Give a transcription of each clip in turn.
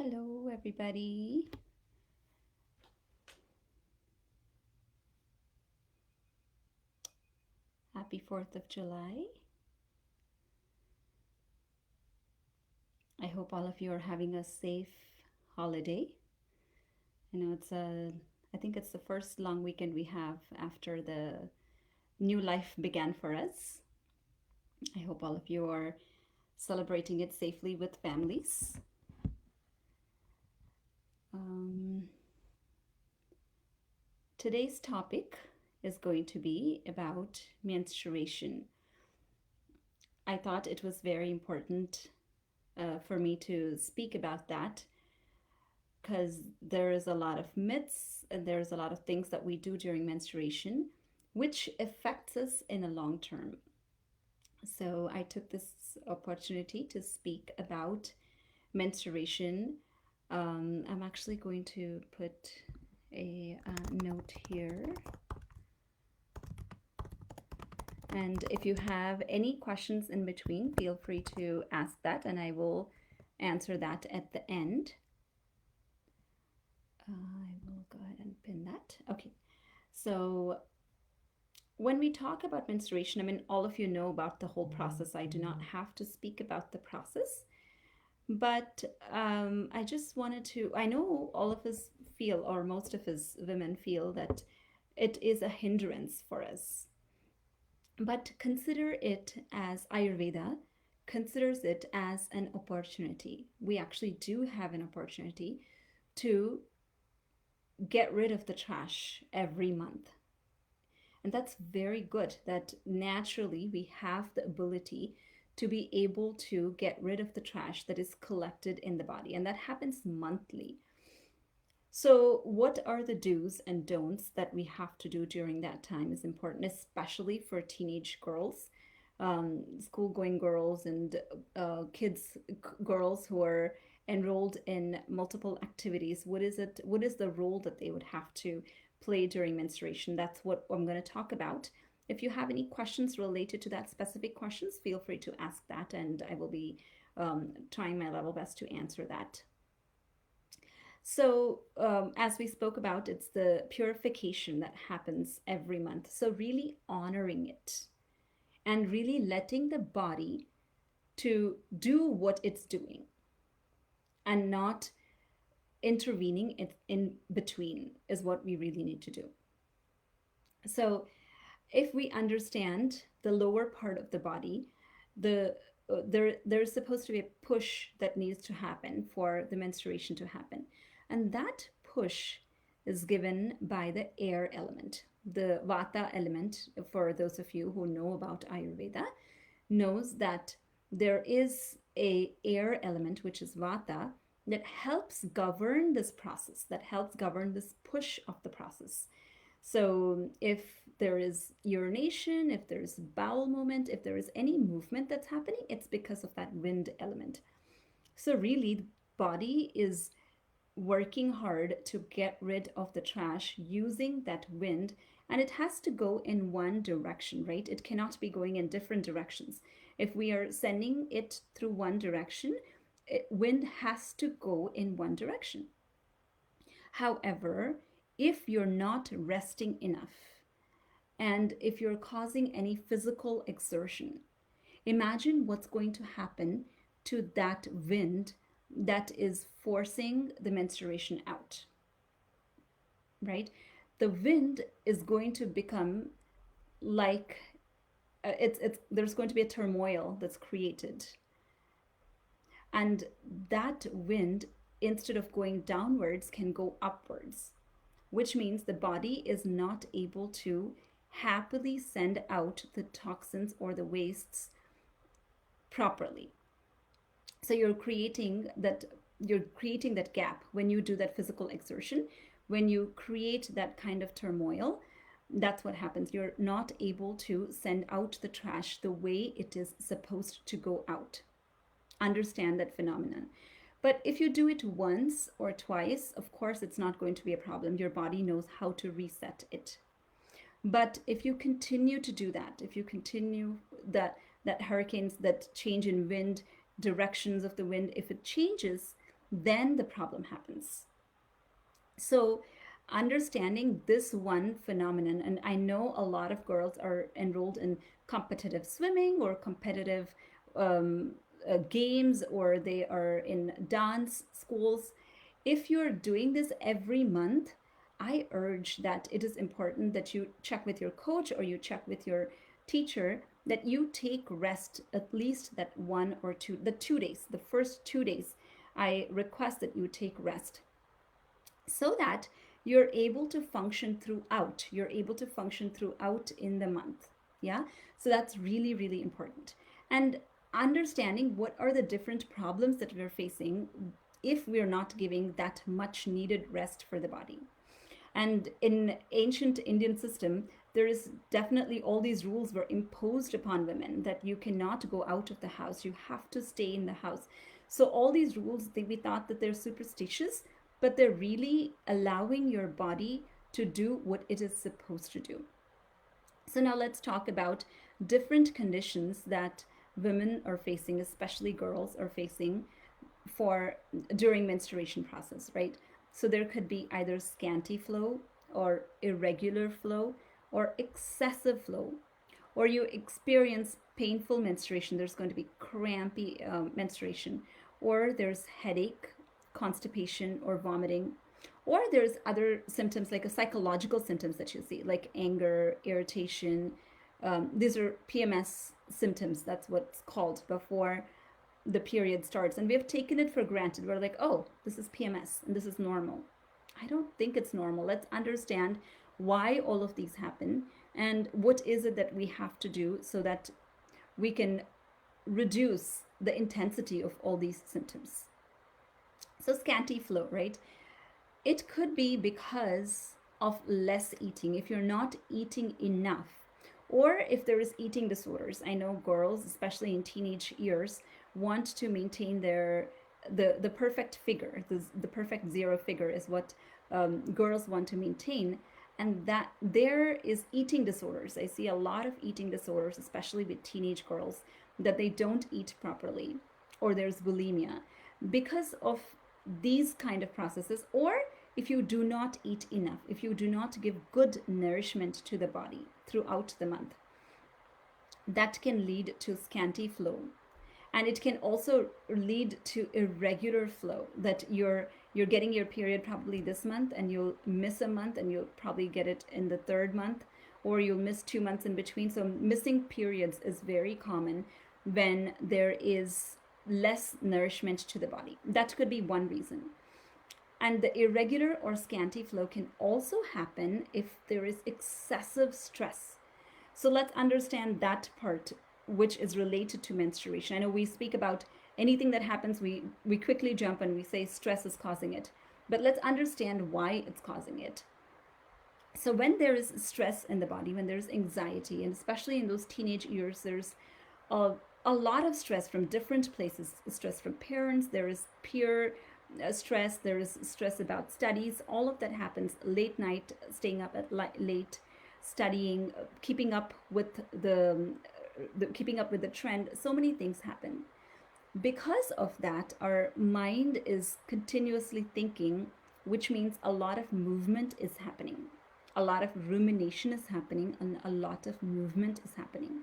Hello, everybody. Happy 4th of July. I hope all of you are having a safe holiday. I know I think it's the first long weekend we have after the new life began for us. I hope all of you are celebrating it safely with families. Um, Today's topic is going to be about menstruation. I thought it was very important for me to speak about that because there is a lot of myths and there's a lot of things that we do during menstruation which affects us in the long term. So I took this opportunity to speak about menstruation. I'm actually going to put a note here. And if you have any questions in between, feel free to ask that and I will answer that at the end. I will go ahead and pin that. Okay, so when we talk about menstruation, I mean, all of you know about the whole process. I do not have to speak about the process, but I just wanted to, I know all of us feel, or most of us women feel, that it is a hindrance for us. But consider it as Ayurveda considers it as an opportunity. We actually do have an opportunity to get rid of the trash every month. And that's very good that naturally we have the ability to be able to get rid of the trash that is collected in the body. And that happens monthly. So, what are the do's and don'ts that we have to do during that time is important, especially for teenage girls, school going girls, and girls who are enrolled in multiple activities. What is it? What is the role that they would have to play during menstruation? That's what I'm going to talk about. If you have any questions related to that specific questions, feel free to ask that, and I will be trying my level best to answer that. So, as we spoke about, it's the purification that happens every month. So, really honoring it and really letting the body to do what it's doing and not intervening in between is what we really need to do. So, if we understand the lower part of the body, the there's supposed to be a push that needs to happen for the menstruation to happen, and that push is given by the air element, the vata element. For those of you who know about Ayurveda, knows that there is a air element which is vata that helps govern this process, that helps govern this push of the process. So if there is urination, if there's bowel movement, if there is any movement that's happening, it's because of that wind element. So really, the body is working hard to get rid of the trash using that wind, and it has to go in one direction, right? It cannot be going in different directions. If we are sending it through one direction, wind has to go in one direction. However, if you're not resting enough and if you're causing any physical exertion, imagine what's going to happen to that wind that is forcing the menstruation out, right? The wind is going to become like it's there's going to be a turmoil that's created, and that wind, instead of going downwards, can go upwards, which means the body is not able to happily send out the toxins or the wastes properly. So you're creating that gap when you do that physical exertion, when you create that kind of turmoil. That's what happens. You're not able to send out the trash the way it is supposed to go out. Understand that phenomenon. But if you do it once or twice, of course, it's not going to be a problem. Your body knows how to reset it. But if you continue to do that, if you continue that hurricanes, that change in wind, directions of the wind, if it changes, then the problem happens. So, understanding this one phenomenon, and I know a lot of girls are enrolled in competitive swimming or competitive um, games, or they are in dance schools. If you're doing this every month, I urge that it is important that you check with your coach or you check with your teacher that you take rest at least that 1 or 2, the 2 days, the first 2 days. I request that you take rest so that you're able to function throughout. You're able to function throughout in the month. Yeah. So that's really, really important. And understanding what are the different problems that we're facing if we're not giving that much needed rest for the body. And in ancient Indian system, there is definitely all these rules were imposed upon women that you cannot go out of the house, you have to stay in the house. So all these rules, we thought that they're superstitious, but they're really allowing your body to do what it is supposed to do. So now let's talk about different conditions that women are facing, especially girls are facing for during menstruation process, right? So there could be either scanty flow or irregular flow or excessive flow, or you experience painful menstruation. There's going to be crampy menstruation, or there's headache, constipation, or vomiting, or there's other symptoms like a psychological symptoms that you see, like anger, irritation. These are PMS symptoms. That's what's called before the period starts, and we have taken it for granted. We're like, oh, this is PMS and this is normal. I don't think it's normal. Let's understand why all of these happen and what is it that we have to do so that we can reduce the intensity of all these symptoms. So scanty flow, right? It could be because of less eating. If you're not eating enough, or if there is eating disorders. I know girls, especially in teenage years, want to maintain their the perfect figure. The perfect zero figure is what girls want to maintain, and that there is eating disorders. I see a lot of eating disorders, especially with teenage girls, that they don't eat properly, or there's bulimia because of these kind of processes, or if you do not eat enough, if you do not give good nourishment to the body throughout the month, that can lead to scanty flow. And it can also lead to irregular flow, that you're getting your period probably this month and you'll miss a month and you'll probably get it in the third month, or you'll miss 2 months in between. So missing periods is very common when there is less nourishment to the body. That could be one reason. And the irregular or scanty flow can also happen if there is excessive stress. So let's understand that part, which is related to menstruation. I know we speak about anything that happens, we quickly jump and we say stress is causing it. But let's understand why it's causing it. So when there is stress in the body, when there's anxiety, and especially in those teenage years, there's a, a lot of stress from different places. Stress from parents, there is peer stress, there is stress about studies. All of that happens late night, staying up at late, studying, keeping up with keeping up with the trend. So many things happen. Because of that, our mind is continuously thinking, which means a lot of movement is happening, a lot of rumination is happening, and a lot of movement is happening.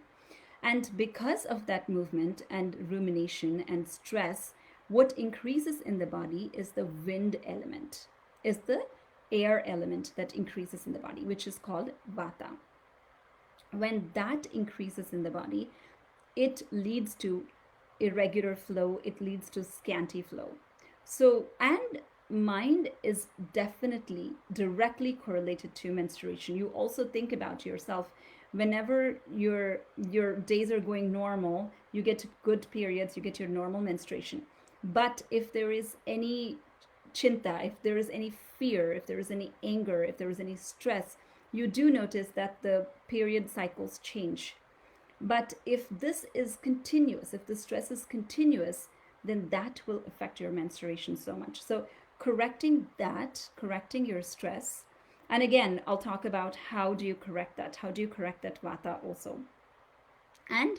And because of that movement and rumination and stress, what increases in the body is the wind element, is the air element that increases in the body, which is called vata. When that increases in the body, it leads to irregular flow, it leads to scanty flow. So, and mind is definitely directly correlated to menstruation. You also think about yourself. Whenever your days are going normal, you get good periods, you get your normal menstruation. But if there is any chinta, if there is any fear, if there is any anger, if there is any stress, you do notice that the period cycles change. But if this is continuous, if the stress is continuous, then that will affect your menstruation so much. So correcting that, correcting your stress, and again, I'll talk about how do you correct that? How do you correct that vata also? And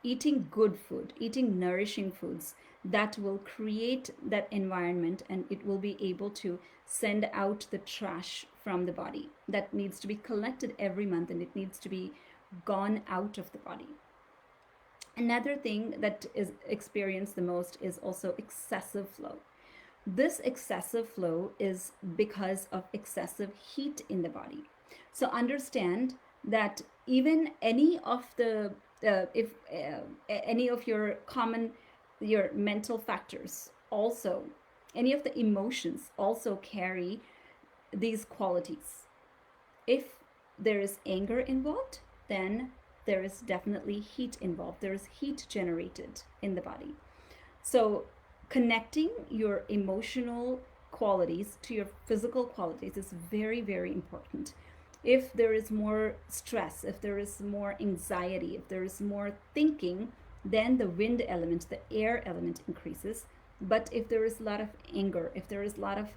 eating good food, eating nourishing foods that will create that environment, and it will be able to send out the trash from the body that needs to be collected every month, and it needs to be gone out of the body. Another thing that is experienced the most is also excessive flow. This excessive flow is because of excessive heat in the body. So understand that even any of the if any of your common your mental factors also, any of the emotions also carry these qualities. If there is anger involved, then there is definitely heat involved. There is heat generated in the body. So, connecting your emotional qualities to your physical qualities is very, very important. If there is more stress, if there is more anxiety, if there is more thinking, then the wind element, the air element increases. But if there is a lot of anger, if there is a lot of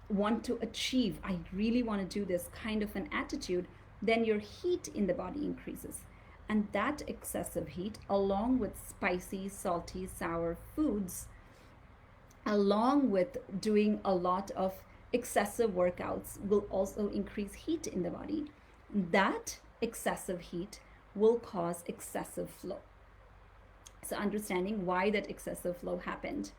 want to achieve, I really want to do this kind of an attitude, then your heat in the body increases. And that excessive heat, along with spicy, salty, sour foods, along with doing a lot of excessive workouts, will also increase heat in the body. That excessive heat will cause excessive flow. So, understanding why that excessive flow happened.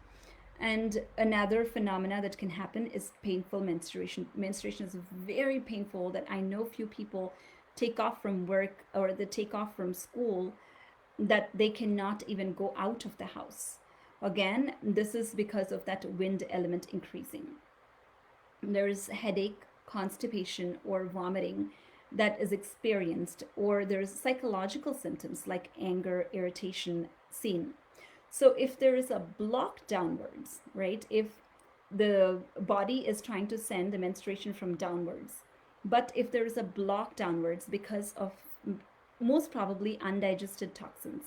And another phenomena that can happen is painful menstruation. Menstruation is very painful, that I know few people take off from work or they take off from school, that they cannot even go out of the house. Again, this is because of that wind element increasing. There's headache, constipation, or vomiting that is experienced, or there's psychological symptoms like anger, irritation seen. So if there is a block downwards, right? If the body is trying to send the menstruation from downwards, but if there is a block downwards because of most probably undigested toxins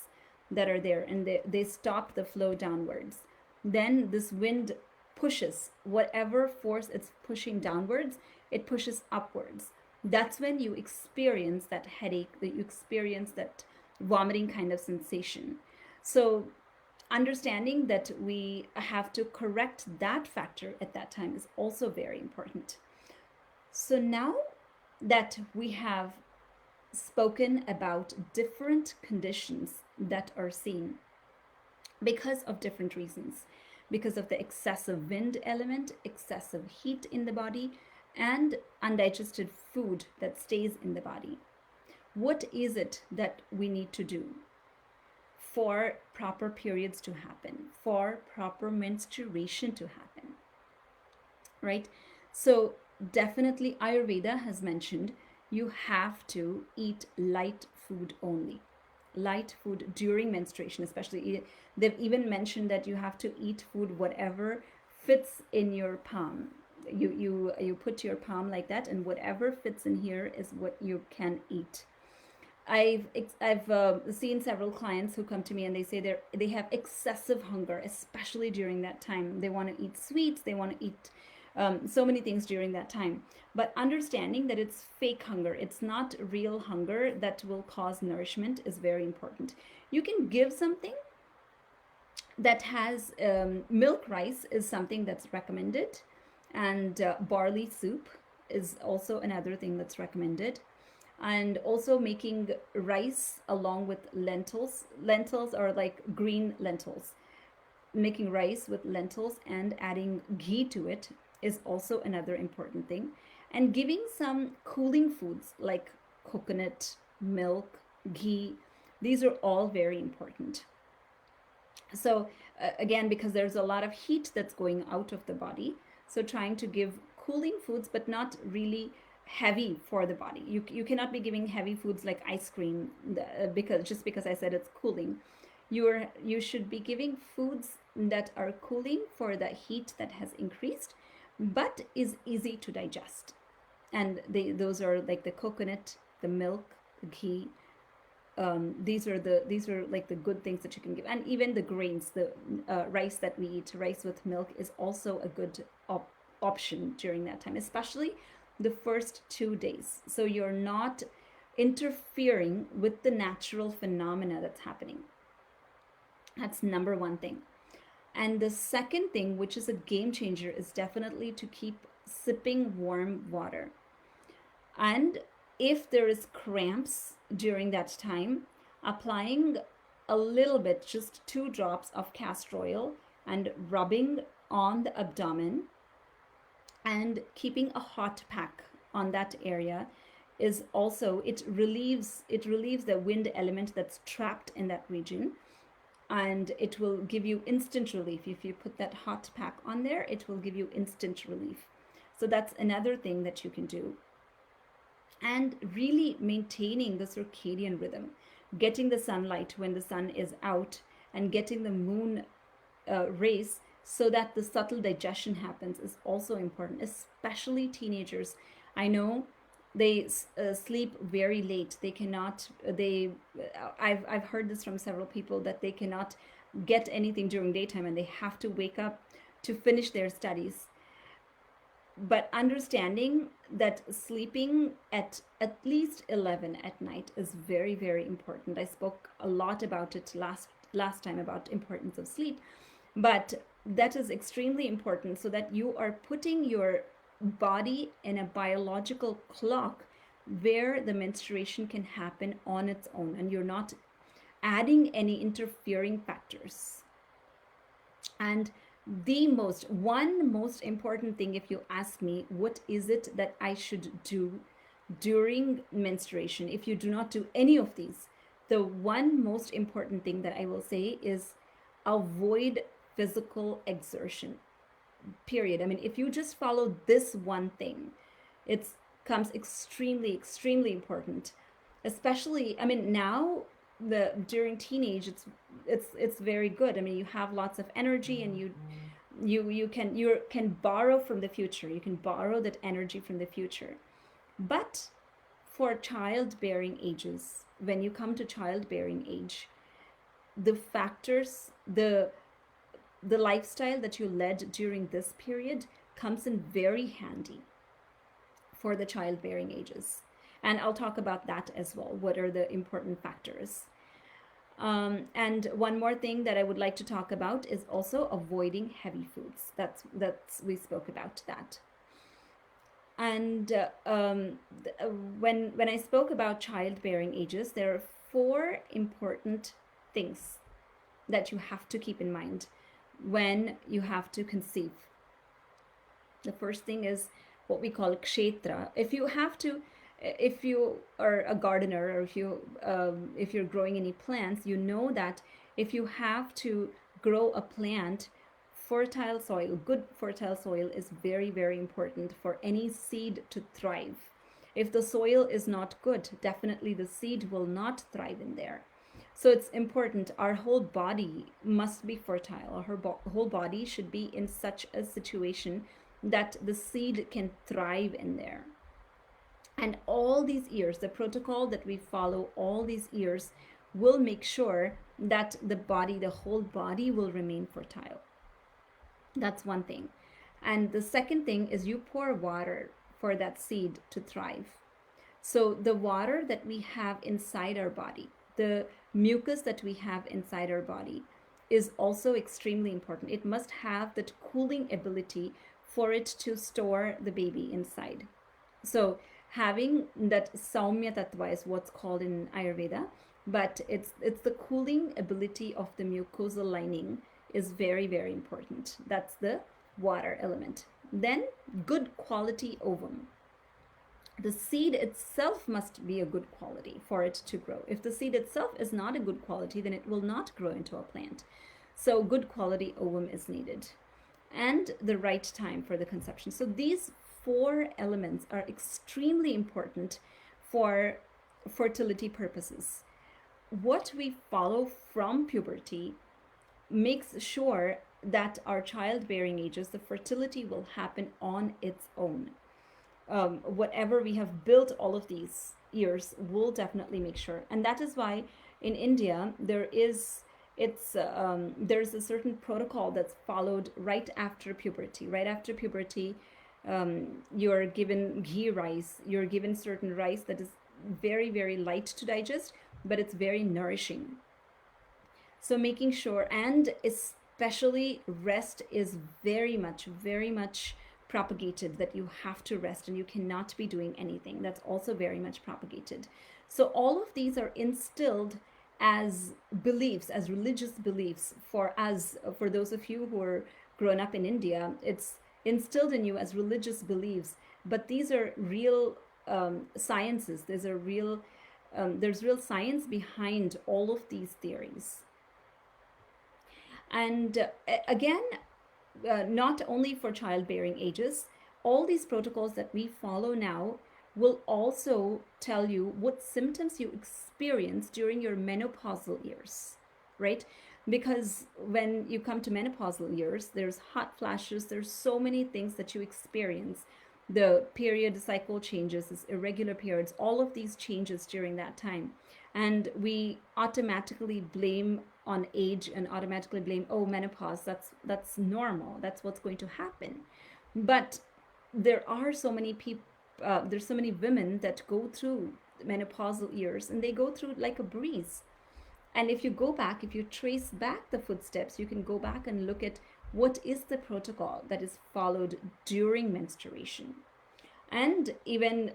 that are there, and they stop the flow downwards, then this wind pushes whatever force it's pushing downwards, it pushes upwards. That's when you experience that headache, that you experience that vomiting kind of sensation. So understanding that we have to correct that factor at that time is also very important. So now that we have spoken about different conditions that are seen because of different reasons, because of the excessive wind element, excessive heat in the body, and undigested food that stays in the body, what is it that we need to do for proper periods to happen, for proper menstruation to happen, right? So, definitely, Ayurveda has mentioned you have to eat light food only. Light food during menstruation, especially. They've even mentioned that you have to eat food whatever fits in your palm. You put your palm like that, and whatever fits in here is what you can eat. I've seen several clients who come to me and they say they have excessive hunger, especially during that time. They want to eat sweets, they want to eat so many things during that time. But understanding that it's fake hunger, it's not real hunger that will cause nourishment, is very important. You can give something that has milk rice is something that's recommended, and barley soup is also another thing that's recommended, and also making rice along with lentils. Lentils are like green lentils. Making rice with lentils and adding ghee to it is also another important thing. And giving some cooling foods like coconut, milk, ghee, these are all very important. So, again, because there's a lot of heat that's going out of the body, so trying to give cooling foods, but not really heavy for the body. You cannot be giving heavy foods like ice cream, because just because I said it's cooling. You should be giving foods that are cooling for the heat that has increased, but is easy to digest. And those are like the coconut, the milk, the ghee. These are like the good things that you can give, and even the grains, the rice that we eat, rice with milk, is also a good option during that time, especially the first 2 days. So you're not interfering with the natural phenomena that's happening. That's number one thing. And the second thing, which is a game changer, is definitely to keep sipping warm water. And if there is cramps during that time, applying a little bit, just 2 drops of castor oil, and rubbing on the abdomen and keeping a hot pack on that area is also, it relieves the wind element that's trapped in that region, and it will give you instant relief. If you put that hot pack on there, it will give you instant relief. So that's another thing that you can do. And really maintaining the circadian rhythm, getting the sunlight when the sun is out, and getting the moon rays so that the subtle digestion happens is also important, especially teenagers. I know they sleep very late. They cannot, I've heard this from several people, that they cannot get anything during daytime and they have to wake up to finish their studies. But understanding that sleeping at least 11 at night is very, very important. I spoke a lot about it last time, about importance of sleep, but that is extremely important, so that you are putting your body in a biological clock where the menstruation can happen on its own, and you're not adding any interfering factors. And the most important thing, if you ask me, what is it that I should do during menstruation if you do not do any of these, the one most important thing that I will say is avoid physical exertion, period. I mean, if you just follow this one thing, it comes extremely important. Especially, I mean, now, the during teenage, it's very good. I mean, you have lots of energy, and you can borrow from the future. You can borrow that energy from the future. But for childbearing ages, when you come to childbearing age, the factors, the lifestyle that you led during this period comes in very handy for the childbearing ages. And I'll talk about that as well. What are the important factors? And one more thing that I would like to talk about is also avoiding heavy foods. That's we spoke about that. And when I spoke about childbearing ages, there are 4 important things that you have to keep in mind when you have to conceive. The first thing is what we call kshetra. If you are a gardener, or if you're growing any plants, you know that if you have to grow a plant, good fertile soil is very, very important for any seed to thrive. If the soil is not good, definitely the seed will not thrive in there. So it's important. Our whole body must be fertile. Whole body should be in such a situation that the seed can thrive in there. And all these years, the protocol that we follow all these years will make sure that the whole body will remain fertile. That's one thing. And the second thing is you pour water for that seed to thrive. So the water that we have inside our body, the mucus that we have inside our body, is also extremely important. It must have that cooling ability for it to store the baby inside. So having that saumya tattva is what's called in Ayurveda, but it's the cooling ability of the mucosal lining is very, very important. That's the water element. Then good quality ovum. The seed itself must be a good quality for it to grow. If the seed itself is not a good quality, then it will not grow into a plant. So good quality ovum is needed, and the right time for the conception. So these 4 elements are extremely important for fertility purposes. What we follow from puberty makes sure that our childbearing ages, the fertility will happen on its own. Whatever we have built all of these years will definitely make sure. And that is why in India there's a certain protocol that's followed right after puberty. Right after puberty, you're given ghee rice. You're given certain rice that is very, very light to digest, but it's very nourishing. So making sure, and especially rest is very much propagated, that you have to rest and you cannot be doing anything. That's also very much propagated. So all of these are instilled as beliefs, as religious beliefs, for those of you who are grown up in India. It's instilled in you as religious beliefs, but these are real sciences. There's real science behind all of these theories. And again, not only for childbearing ages, all these protocols that we follow now will also tell you what symptoms you experience during your menopausal years, right? Because when you come to menopausal years, there's hot flashes, there's so many things that you experience. The period cycle changes, this irregular periods, all of these changes during that time. And we automatically blame on age and automatically blame, oh, menopause, that's normal, that's what's going to happen. But there are so many people, there's so many women that go through menopausal years, and they go through like a breeze. And if you go back, if you trace back the footsteps, you can go back and look at what is the protocol that is followed during menstruation, and even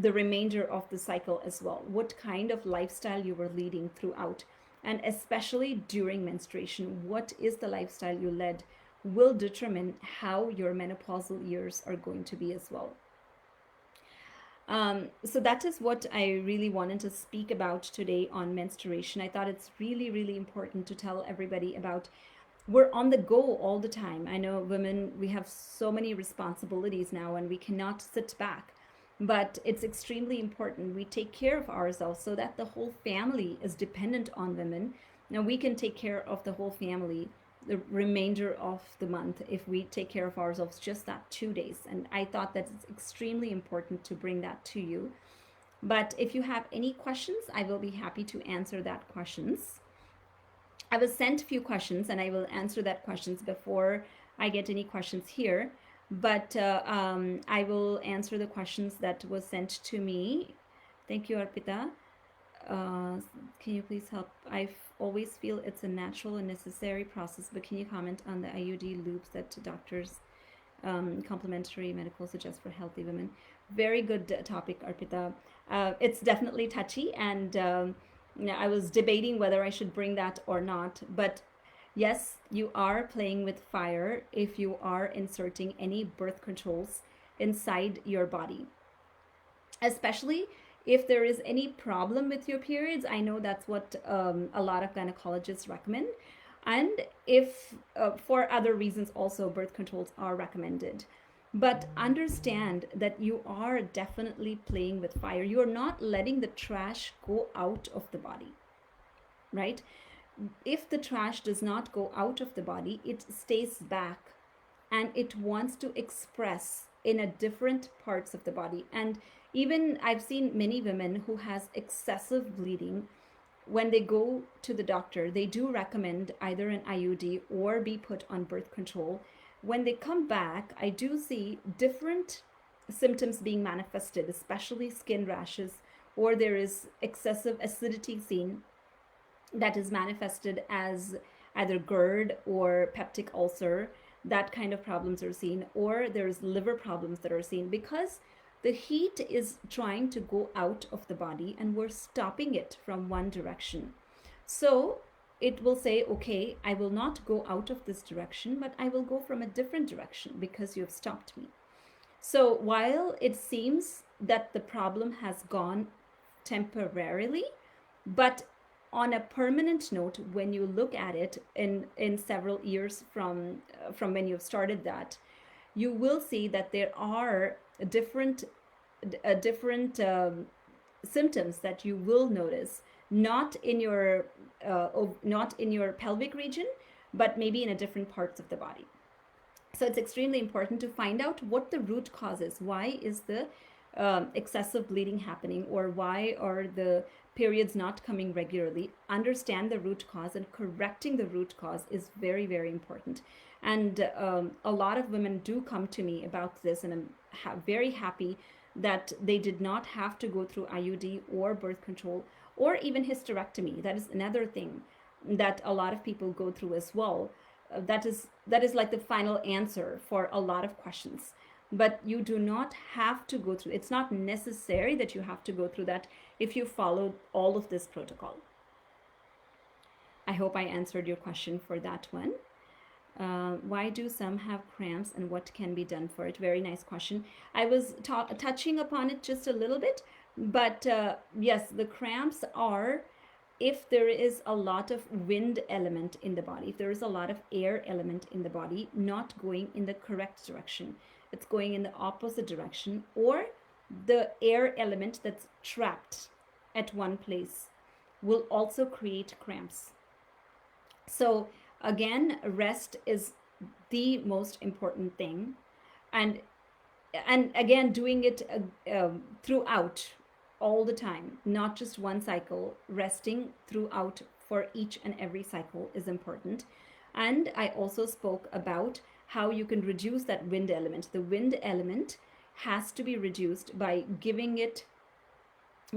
the remainder of the cycle as well. What kind of lifestyle you were leading throughout, and especially during menstruation, what is the lifestyle you led will determine how your menopausal years are going to be as well. So that is what I really wanted to speak about today on menstruation. I thought it's really, really important to tell everybody about. We're on the go all the time. I know women, we have so many responsibilities now and we cannot sit back. But it's extremely important we take care of ourselves so that the whole family is dependent on women. Now we can take care of the whole family the remainder of the month if we take care of ourselves just that 2 days. And I thought that it's extremely important to bring that to you. But if you have any questions, I will be happy to answer that questions. I was sent a few questions and I will answer that questions before I get any questions here. But I will answer the questions that was sent to me. Thank you, Arpita. Can you please help? I always feel it's a natural and necessary process, but can you comment on the IUD loops that doctors complementary medical suggest for healthy women? Very good topic, Arpita. It's definitely touchy, and I was debating whether I should bring that or not, but yes, you are playing with fire if you are inserting any birth controls inside your body, especially if there is any problem with your periods. I know that's what a lot of gynecologists recommend. And if for other reasons also, birth controls are recommended. But understand that you are definitely playing with fire. You are not letting the trash go out of the body, right? If the trash does not go out of the body, it stays back and it wants to express in a different parts of the body. And even I've seen many women who has excessive bleeding. When they go to the doctor, they do recommend either an IUD or be put on birth control. When they come back, I do see different symptoms being manifested, especially skin rashes, or there is excessive acidity seen that is manifested as either GERD or peptic ulcer. That kind of problems are seen, or there's liver problems that are seen because the heat is trying to go out of the body and we're stopping it from one direction. So it will say, okay, I will not go out of this direction, but I will go from a different direction because you have stopped me. So while it seems that the problem has gone temporarily, but on a permanent note, when you look at it in several years from when you've started that, you will see that there are different symptoms that you will notice, not in your pelvic region, but maybe in a different parts of the body. So it's extremely important to find out what the root cause is. Why is the excessive bleeding happening, or why are the periods not coming regularly? Understand the root cause, and correcting the root cause is very, very important. And a lot of women do come to me about this, and I'm very happy that they did not have to go through IUD or birth control or even hysterectomy. That is another thing. that a lot of people go through as well. That is like the final answer for a lot of questions. But you do not have to go through. It's not necessary that you have to go through that if you follow all of this protocol. I hope I answered your question for that one. Why do some have cramps and what can be done for it? Very nice question. I was touching upon it just a little bit, but yes, the cramps are if there is a lot of wind element in the body, if there is a lot of air element in the body not going in the correct direction, it's going in the opposite direction, or the air element that's trapped at one place will also create cramps. So again, rest is the most important thing, and again, doing it throughout all the time, not just one cycle. Resting throughout for each and every cycle is important. And I also spoke about how you can reduce that wind element. The wind element has to be reduced by giving it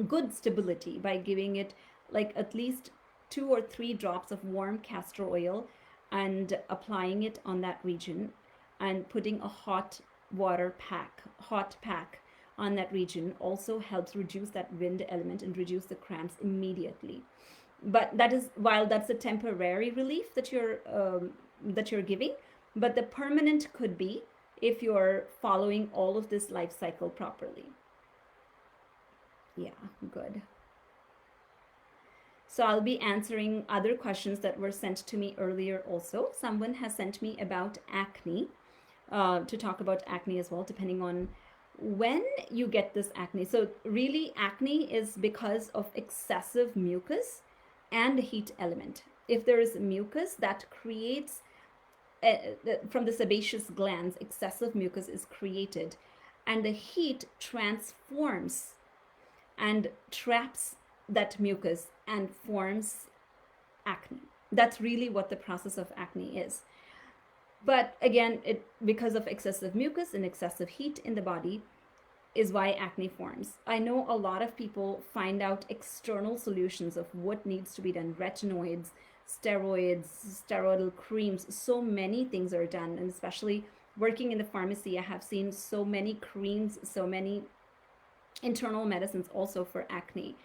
good stability, by giving it like at least 2 or 3 drops of warm castor oil and applying it on that region, and putting a hot pack on that region also helps reduce that wind element and reduce the cramps immediately. But that is, while that's a temporary relief that you're giving, but the permanent could be if you're following all of this life cycle properly. Yeah, good. So I'll be answering other questions that were sent to me earlier also. Someone has sent me about acne, to talk about acne as well, depending on when you get this acne. So really, acne is because of excessive mucus and heat element. If there is mucus that creates, from the sebaceous glands, excessive mucus is created, and the heat transforms and traps that mucus and forms acne. That's really what the process of acne is. But again, it because of excessive mucus and excessive heat in the body is why acne forms. I know a lot of people find out external solutions of what needs to be done: retinoids, steroids, steroidal creams. So many things are done, and especially working in the pharmacy, I have seen so many creams, so many internal medicines also for acne.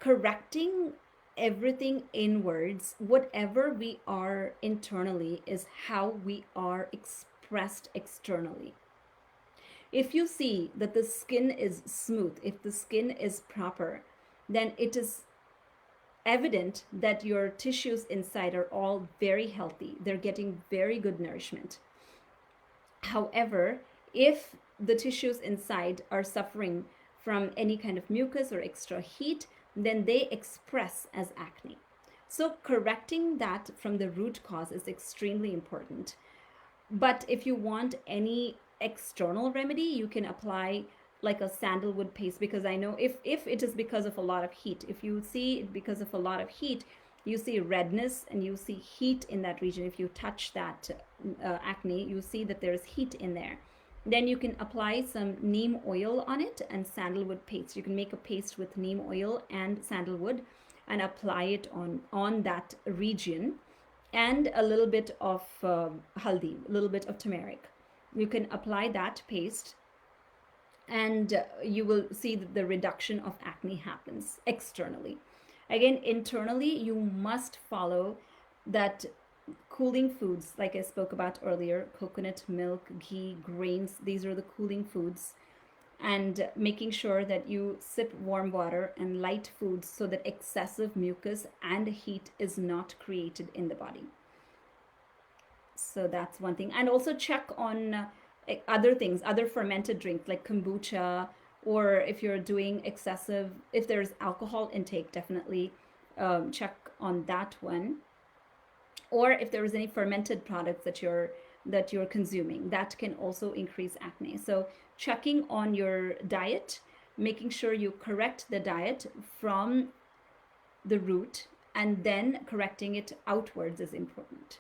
Correcting everything inwards, whatever we are internally is how we are expressed externally. If you see that the skin is smooth, if the skin is proper, then it is evident that your tissues inside are all very healthy. They're getting very good nourishment. However, if the tissues inside are suffering from any kind of mucus or extra heat, then they express as acne. So correcting that from the root cause is extremely important. But if you want any external remedy, you can apply like a sandalwood paste, because I know if it is because of a lot of heat, if you see because of a lot of heat, you see redness and you see heat in that region. If you touch that acne, you see that there's heat in there. Then you can apply some neem oil on it and sandalwood paste. You can make a paste with neem oil and sandalwood and apply it on that region, and a little bit of haldi, a little bit of turmeric. You can apply that paste, and you will see that the reduction of acne happens externally. Again, internally, you must follow that cooling foods, like I spoke about earlier: coconut milk, ghee, grains. These are the cooling foods. And making sure that you sip warm water and light foods so that excessive mucus and heat is not created in the body. So that's one thing. And also check on other things, other fermented drinks like kombucha, or if you're doing excessive, if there's alcohol intake, definitely check on that one. Or if there is any fermented products that you're consuming, that can also increase acne. So checking on your diet, making sure you correct the diet from the root, and then correcting it outwards is important.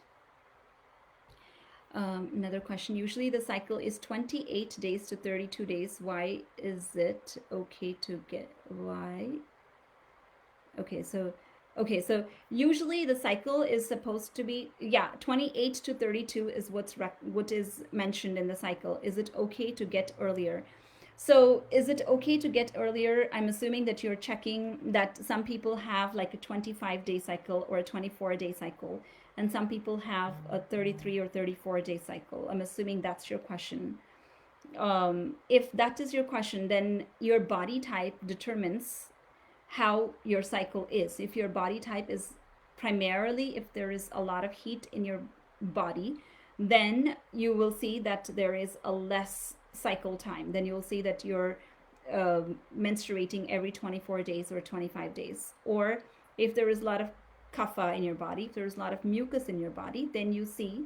Another question: usually the cycle is 28 days to 32 days. Why is it okay to get, why? Okay, so Okay, so usually the cycle is supposed to be, yeah, 28 to 32 is what is mentioned in the cycle. Is it okay to get earlier? So, is it okay to get earlier? I'm assuming that you're checking that some people have like a 25-day cycle or a 24-day cycle, and some people have a 33 or 34-day cycle. I'm assuming that's your question. If that is your question, then your body type determines how your cycle is. If your body type is primarily, if there is a lot of heat in your body, then you will see that there is a less cycle time. Then you'll see that you're menstruating every 24 days or 25 days. Or if there is a lot of kapha in your body, if there's a lot of mucus in your body, then you see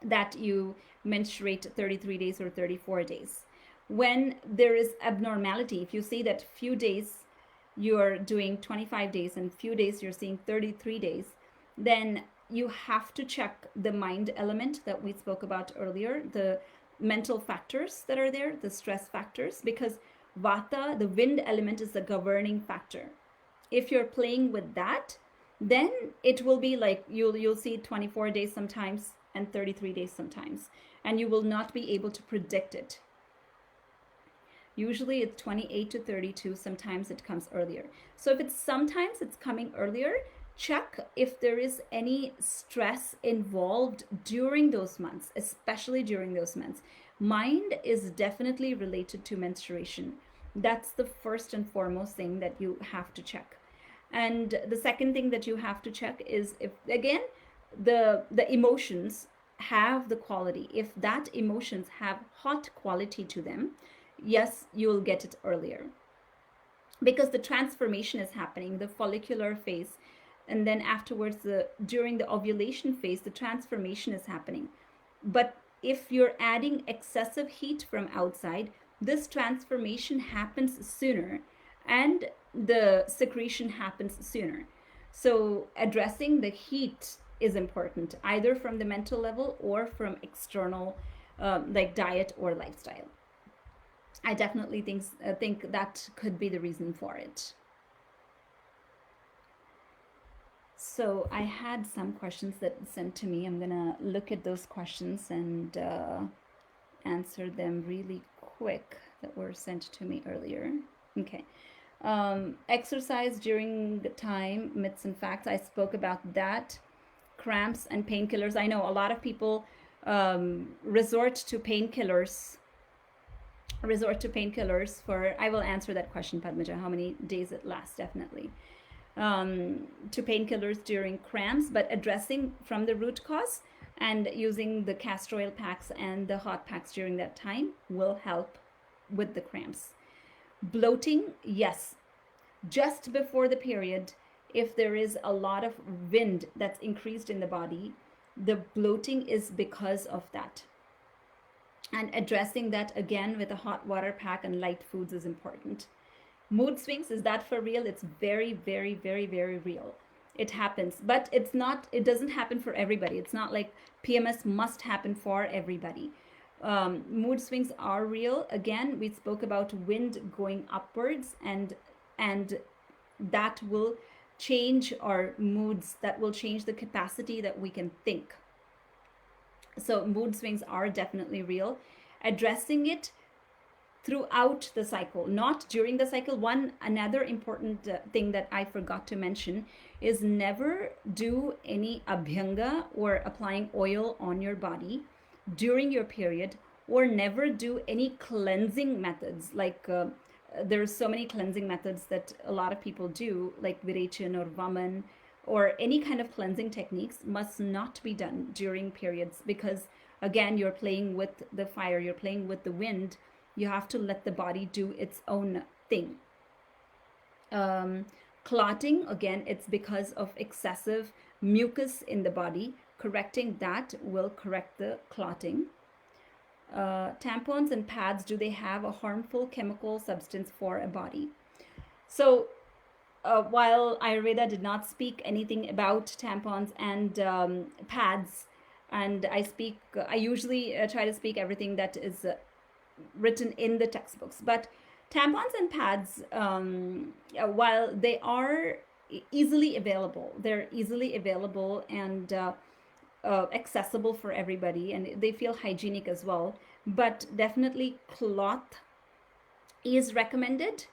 that you menstruate 33 days or 34 days. When there is abnormality, if you see that few days you're doing 25 days and few days you're seeing 33 days, then you have to check the mind element that we spoke about earlier, the mental factors that are there, the stress factors, because vata, the wind element, is the governing factor. If you're playing with that, then it will be like you'll see 24 days sometimes and 33 days sometimes, and you will not be able to predict it. Usually it's 28 to 32, sometimes it comes earlier. So if it's sometimes it's coming earlier, check if there is any stress involved during those months, especially during those months. Mind is definitely related to menstruation. That's the first and foremost thing that you have to check. And the second thing that you have to check is if, again, the emotions have the quality. If that emotions have hot quality to them, yes, you will get it earlier, because the transformation is happening, the follicular phase, and then afterwards, during the ovulation phase, the transformation is happening. But if you're adding excessive heat from outside, this transformation happens sooner and the secretion happens sooner. So addressing the heat is important, either from the mental level or from external, like diet or lifestyle. I definitely think that could be the reason for it. So I had some questions that sent to me. I'm gonna look at those questions and answer them really quick that were sent to me earlier. Okay. Exercise during the time, myths and facts. I spoke about that. Cramps and painkillers. I know a lot of people resort to painkillers. For, I will answer that question, Padmaja, how many days it lasts, definitely. To painkillers during cramps, but addressing from the root cause and using the castor oil packs and the hot packs during that time will help with the cramps. Bloating, yes. Just before the period, if there is a lot of wind that's increased in the body, the bloating is because of that. And addressing that again with a hot water pack and light foods is important. Mood swings, is that for real? It's very, very, very, very real. It happens, but it doesn't happen for everybody. It's not like PMS must happen for everybody. Mood swings are real. Again, we spoke about wind going upwards, and that will change our moods, that will change the capacity that we can think. So mood swings are definitely real. Addressing it throughout the cycle, not during the cycle. Another important thing that I forgot to mention is never do any abhyanga or applying oil on your body during your period, or never do any cleansing methods. Like there's so many cleansing methods that a lot of people do, like Virechin or Vaman, or any kind of cleansing techniques must not be done during periods, because again, you're playing with the fire, you're playing with the wind. You have to let the body do its own thing. Clotting, again, it's because of excessive mucus in the body. Correcting that will correct the clotting. Tampons and pads, do they have a harmful chemical substance for a body? So while Ayurveda did not speak anything about tampons and pads, and I usually try to speak everything that is written in the textbooks. But tampons and pads, while they are easily available. They're easily available and accessible for everybody, and they feel hygienic as well. But definitely, cloth is recommended.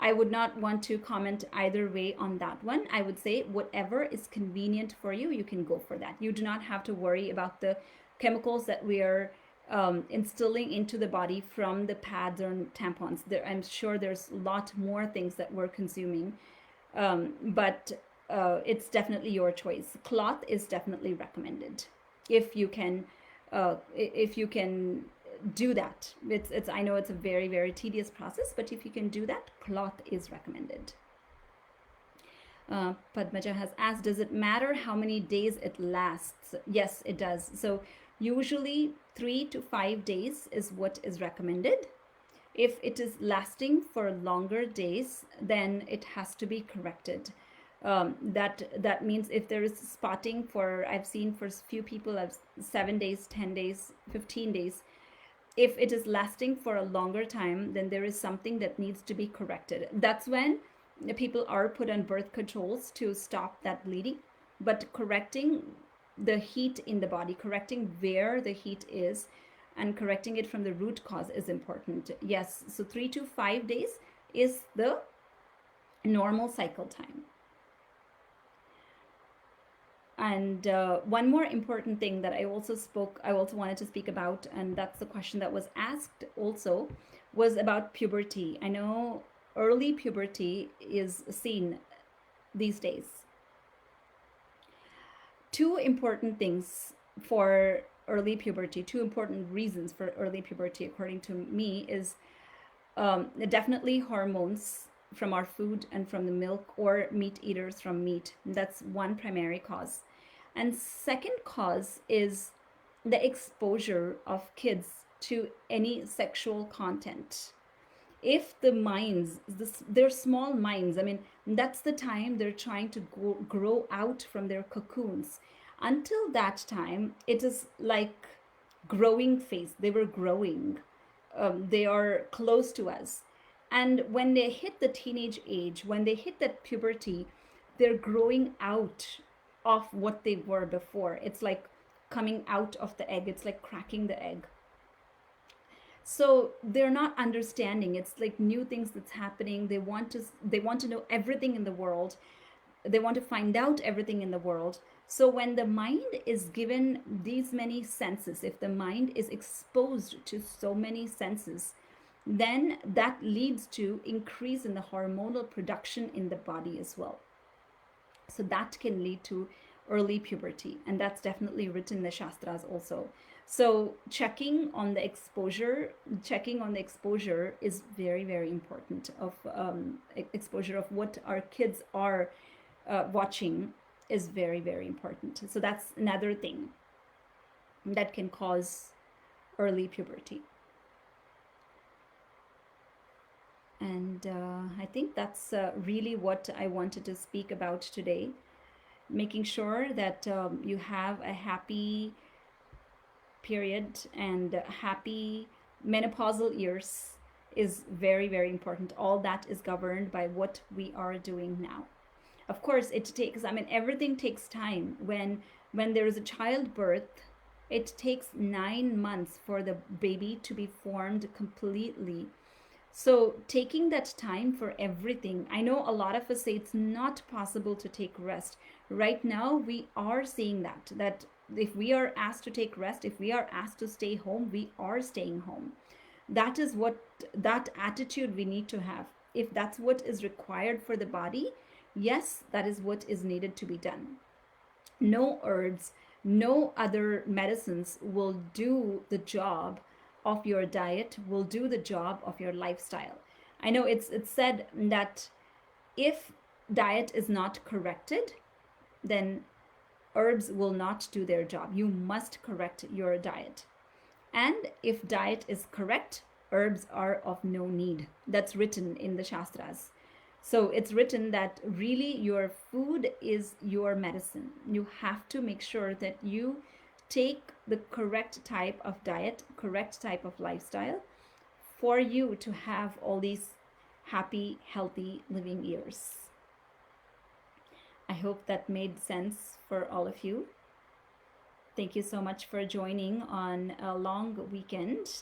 I would not want to comment either way on that one. I would say whatever is convenient for you, you can go for that. You do not have to worry about the chemicals that we are instilling into the body from the pads or tampons. I'm sure there's a lot more things that we're consuming, but it's definitely your choice. Cloth is definitely recommended if you can, if you can do that. It's I know it's a very, very tedious process, but if you can do that, cloth is recommended. Padmaja has asked, does it matter how many days it lasts? Yes, it does. So usually 3 to 5 days is what is recommended. If it is lasting for longer days, then it has to be corrected. That means if there is spotting for, I've seen for few people, 7 days, 10 days, 15 days. If it is lasting for a longer time, then there is something that needs to be corrected. That's when the people are put on birth controls to stop that bleeding. But correcting the heat in the body, correcting where the heat is, and correcting it from the root cause is important. Yes, so 3 to 5 days is the normal cycle time. And one more important thing that I also wanted to speak about, and that's the question that was asked also, was about puberty. I know early puberty is seen these days. Two important things for early puberty, two important reasons for early puberty, according to me, is definitely hormones from our food and from the milk, or meat eaters from meat. That's one primary cause. And second cause is the exposure of kids to any sexual content. If the minds, they're small minds, I mean, that's the time they're trying to grow out from their cocoons. Until that time, it is like growing phase. They were growing. They are close to us. And when they hit the teenage age, when they hit that puberty, they're growing out of what they were before. It's like coming out of the egg. It's like cracking the egg. So they're not understanding. It's like new things that's happening. They want to know everything in the world. They want to find out everything in the world. So when the mind is given these many senses, if the mind is exposed to so many senses, then that leads to increase in the hormonal production in the body as well. So that can lead to early puberty, and that's definitely written in the Shastras also. So checking on the exposure is very, very important, of exposure of what our kids are watching is very, very important. So that's another thing that can cause early puberty. And I think that's really what I wanted to speak about today. Making sure that you have a happy period and happy menopausal years is very, very important. All that is governed by what we are doing now. Of course, it takes, I mean, everything takes time. When there is a childbirth, it takes 9 months for the baby to be formed completely. So taking that time for everything, I know a lot of us say it's not possible to take rest. Right now, we are seeing that if we are asked to take rest, if we are asked to stay home, we are staying home. That is what, that attitude we need to have. If that's what is required for the body, yes, that is what is needed to be done. No herbs, no other medicines will do the job of your diet, will do the job of your lifestyle. I know it's said that if diet is not corrected, then herbs will not do their job. You must correct your diet. And if diet is correct, herbs are of no need. That's written in the Shastras. So it's written that really your food is your medicine. You have to make sure that you take the correct type of diet, correct type of lifestyle for you to have all these happy, healthy living years. I hope that made sense for all of you. Thank you so much for joining on a long weekend.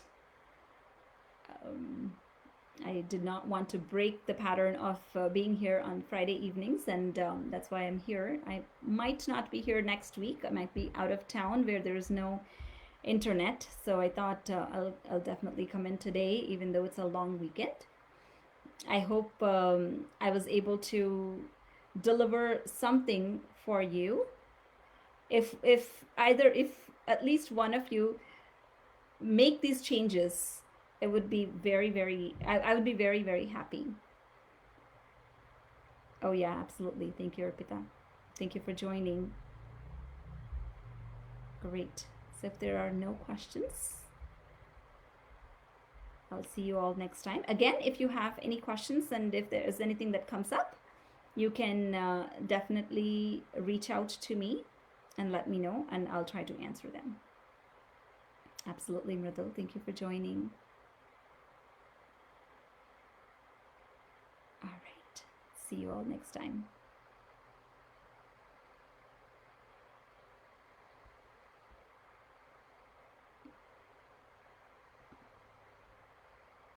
I did not want to break the pattern of being here on Friday evenings, and that's why I'm here. I might not be here next week. I might be out of town where there's no internet, so I thought I'll definitely come in today, even though it's a long weekend. I hope I was able to deliver something for you. If at least one of you make these changes, it would be I would be very, very happy. Oh yeah, absolutely. Thank you, Arpita. Thank you for joining. Great. So if there are no questions, I'll see you all next time. Again, if you have any questions and if there is anything that comes up, you can definitely reach out to me and let me know, and I'll try to answer them. Absolutely, Mridul. Thank you for joining. All right. See you all next time.